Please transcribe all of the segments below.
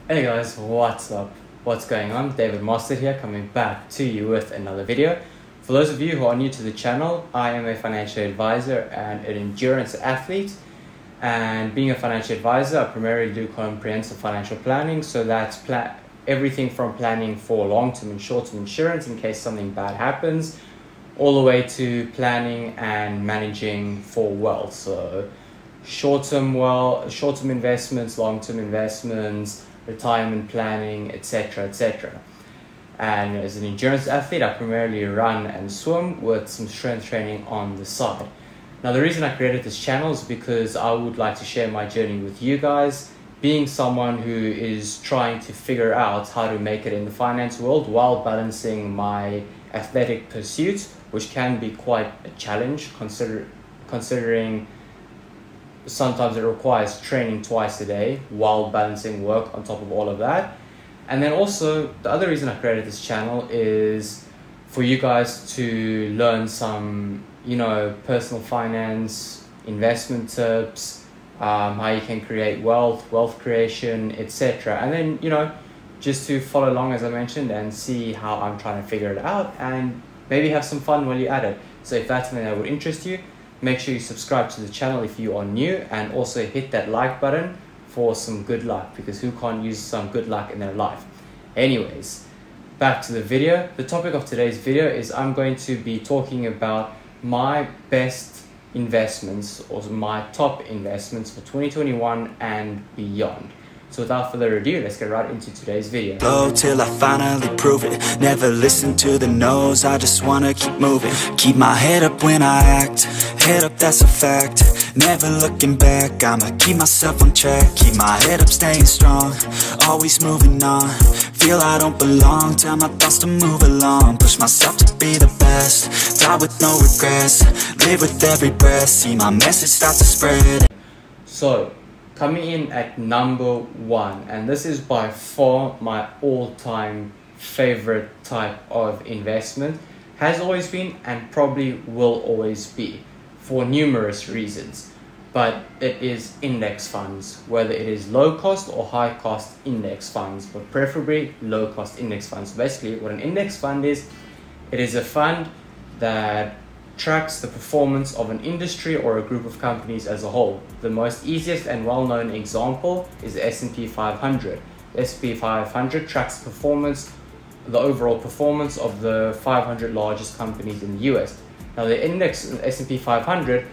Hey guys, what's up? What's going on? David Mostert here, coming back to you with another video. For those of you who are new to the channel, I am a financial advisor and an endurance athlete. And being a financial advisor, I primarily do comprehensive financial planning. So that's everything from planning for long-term and short-term insurance in case something bad happens, all the way to planning and managing for wealth. So short-term investments, long-term investments, retirement planning, etc., etc. And as an endurance athlete, I primarily run and swim with some strength training on the side. Now, the reason I created this channel is because I would like to share my journey with you guys, being someone who is trying to figure out how to make it in the finance world while balancing my athletic pursuits, which can be quite a challenge considering sometimes it requires training twice a day while balancing work on top of all of that. And then also, the other reason I created this channel is for you guys to learn some, personal finance, investment tips, how you can create wealth creation, etc. And then, just to follow along, as I mentioned, and see how I'm trying to figure it out and maybe have some fun while you're at it. So if that's something that would interest you, make sure you subscribe to the channel if you are new, and also hit that like button for some good luck, because who can't use some good luck in their life? Anyways, back to the video. The topic of today's video is I'm going to be talking about my best investments, or my top investments for 2021 and beyond. So without further ado, let's get right into today's video. Go till I finally prove it. Never listen to the no's, I just wanna keep moving. Keep my head up when I act. Head up, that's a fact. Never looking back, I'ma keep myself on track. Keep my head up, staying strong. Always moving on. Feel I don't belong, tell my thoughts to move along. Push myself to be the best. Die with no regrets. Live with every breath. See my message start to spread. So, coming in at number one, and this is by far my all-time favorite type of investment, has always been and probably will always be for numerous reasons, but it is index funds, whether it is low cost or high cost index funds, but preferably low cost index funds. Basically, what an index fund is, it is a fund that tracks the performance of an industry or a group of companies as a whole. The most easiest and well-known example is the S&P 500. The S&P 500 tracks the overall performance of the 500 largest companies in the US. Now, the index S&P 500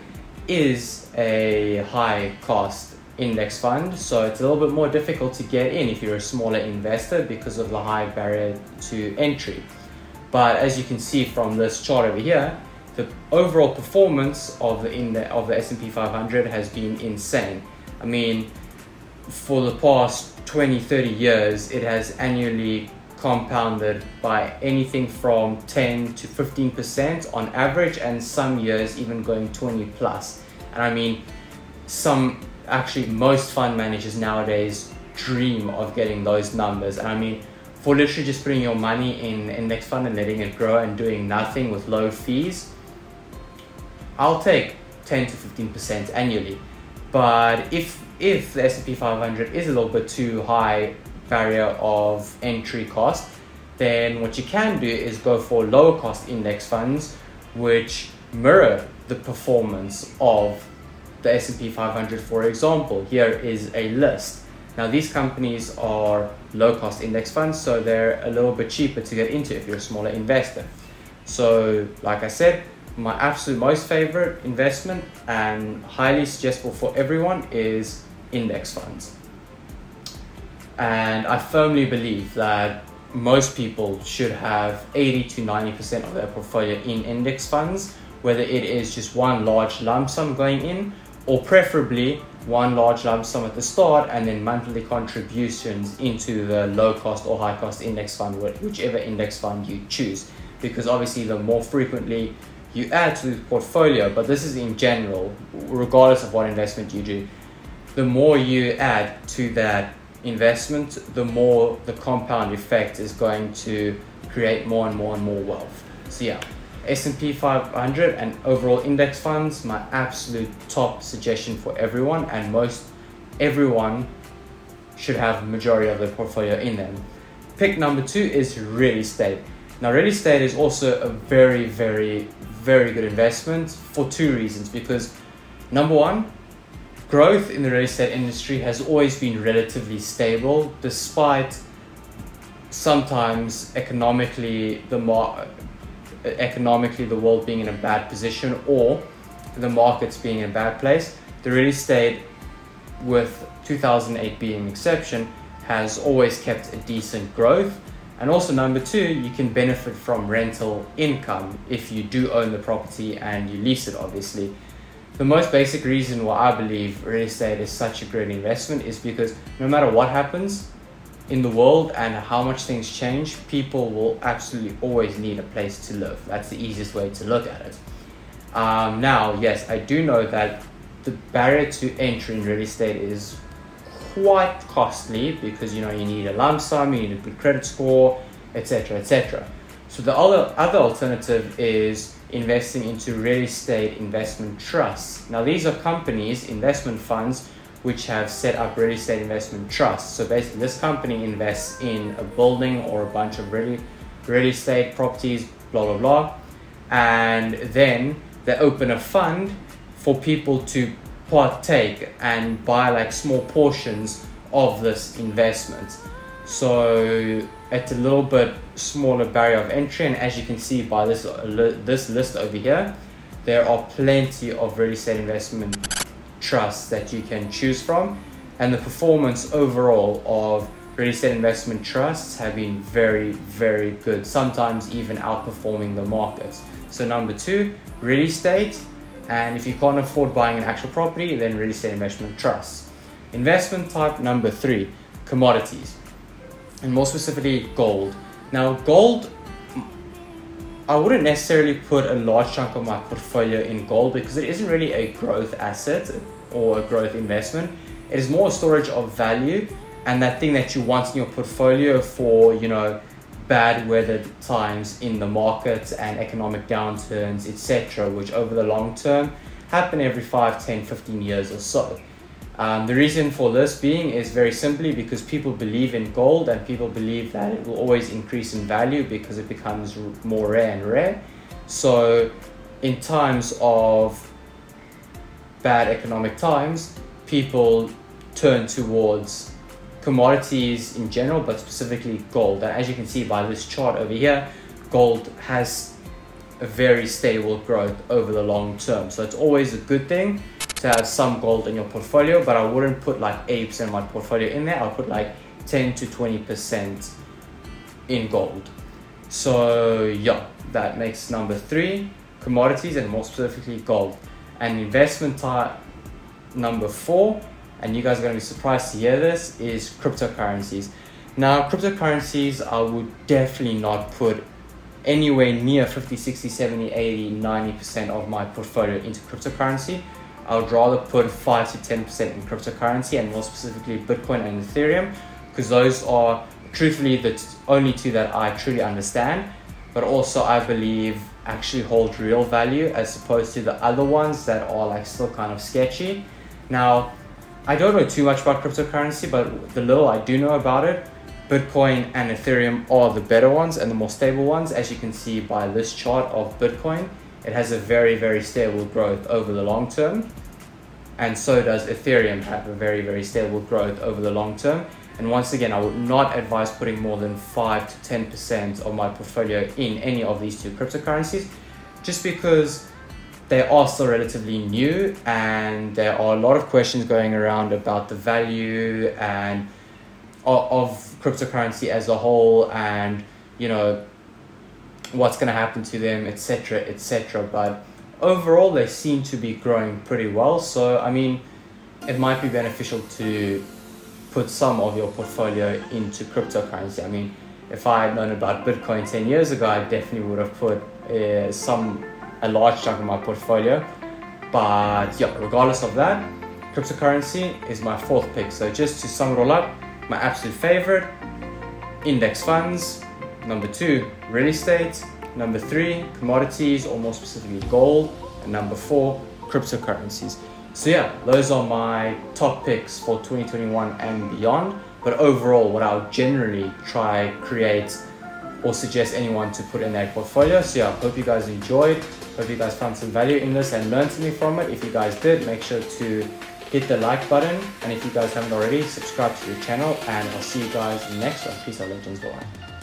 is a high-cost index fund, so it's a little bit more difficult to get in if you're a smaller investor because of the high barrier to entry. But as you can see from this chart over here, the overall performance of the S&P 500 has been insane. I mean, for the past 20-30 years, it has annually compounded by anything from 10 to 15% on average, and some years even going 20 plus. And I mean, most fund managers nowadays dream of getting those numbers. And I mean, for literally just putting your money in the index fund and letting it grow and doing nothing with low fees, I'll take 10 to 15% annually. But if the S&P 500 is a little bit too high barrier of entry cost, then what you can do is go for lower cost index funds which mirror the performance of the S&P 500. For example, here is a list. Now, these companies are low cost index funds, so they're a little bit cheaper to get into if you're a smaller investor. So like I said, my absolute most favorite investment and highly suggestible for everyone is index funds. And I firmly believe that most people should have 80 to 90% of their portfolio in index funds, whether it is just one large lump sum going in, or preferably one large lump sum at the start and then monthly contributions into the low cost or high cost index fund, whichever index fund you choose. Because obviously the more frequently you add to the portfolio, but this is in general, regardless of what investment you do, the more you add to that investment, the more the compound effect is going to create more and more and more wealth. So yeah, S&P 500 and overall index funds, my absolute top suggestion for everyone, and most everyone should have a majority of their portfolio in them. Pick number 2 is real estate. Now, real estate is also a very, very, very good investment for 2 reasons. Because number 1, growth in the real estate industry has always been relatively stable, despite sometimes economically the world being in a bad position or the markets being in a bad place. The real estate, with 2008 being an exception, has always kept a decent growth. And also number 2, you can benefit from rental income if you do own the property and you lease it, obviously. The most basic reason why I believe real estate is such a great investment is because no matter what happens in the world and how much things change, people will absolutely always need a place to live. That's the easiest way to look at it. Now, yes, I do know that the barrier to entry in real estate is quite costly because, you need a lump sum, you need a good credit score, etc., etc. So the other alternative is investing into real estate investment trusts. Now, these are companies, investment funds, which have set up real estate investment trusts. So basically, this company invests in a building or a bunch of real estate properties, blah, blah, blah. And then they open a fund for people to partake and buy like small portions of this investment. So it's a little bit smaller barrier of entry, and as you can see by this list over here, there are plenty of real estate investment trusts that you can choose from, and the performance overall of real estate investment trusts have been very, very good, sometimes even outperforming the markets. So number 2, real estate, and if you can't afford buying an actual property, then real estate investment trusts. Investment type number 3, commodities, and more specifically gold. Now, gold, I wouldn't necessarily put a large chunk of my portfolio in gold because it isn't really a growth asset or a growth investment. It is more a storage of value and that thing that you want in your portfolio for, bad weathered times in the markets and economic downturns, etc., which over the long term happen every 5, 10, 15 years or so. The reason for this being is very simply because people believe in gold and people believe that it will always increase in value because it becomes more rare and rare. So in times of bad economic times, people turn towards commodities in general, but specifically gold. And as you can see by this chart over here, gold has a very stable growth over the long term. So it's always a good thing to have some gold in your portfolio, but I wouldn't put like 8% of my portfolio in there. I'll put like 10 to 20% in gold. So yeah, that makes number 3, commodities, and more specifically gold. And investment type number 4, and you guys are going to be surprised to hear this, is cryptocurrencies. Now, cryptocurrencies, I would definitely not put anywhere near 50, 60, 70, 80, 90% of my portfolio into cryptocurrency. I would rather put 5 to 10% in cryptocurrency, and more specifically Bitcoin and Ethereum, because those are truthfully the only 2 that I truly understand, but also I believe actually hold real value as opposed to the other ones that are like still kind of sketchy. Now, I don't know too much about cryptocurrency, but the little I do know about it, Bitcoin and Ethereum are the better ones and the more stable ones. As you can see by this chart of Bitcoin, it has a very, very stable growth over the long term. And so does Ethereum have a very, very stable growth over the long term. And once again, I would not advise putting more than 5 to 10% of my portfolio in any of these 2 cryptocurrencies, just because they are still relatively new and there are a lot of questions going around about the value and of cryptocurrency as a whole, and what's going to happen to them, etc., etc. But overall, they seem to be growing pretty well. So I mean, it might be beneficial to put some of your portfolio into cryptocurrency. I mean, if I had known about Bitcoin 10 years ago, I definitely would have put a large chunk of my portfolio. But yeah, regardless of that, cryptocurrency is my 4th pick. So just to sum it all up, my absolute favorite, index funds. Number 2, real estate. Number 3, commodities, or more specifically gold. And number 4, cryptocurrencies. So yeah, those are my top picks for 2021 and beyond. But overall, what I would generally try, create, or suggest anyone to put in their portfolio. So yeah, hope you guys enjoyed. Hope you guys found some value in this and learned something from it. If you guys did, make sure to hit the like button. And if you guys haven't already, subscribe to the channel. And I'll see you guys in the next one. Peace out, legends. Bye.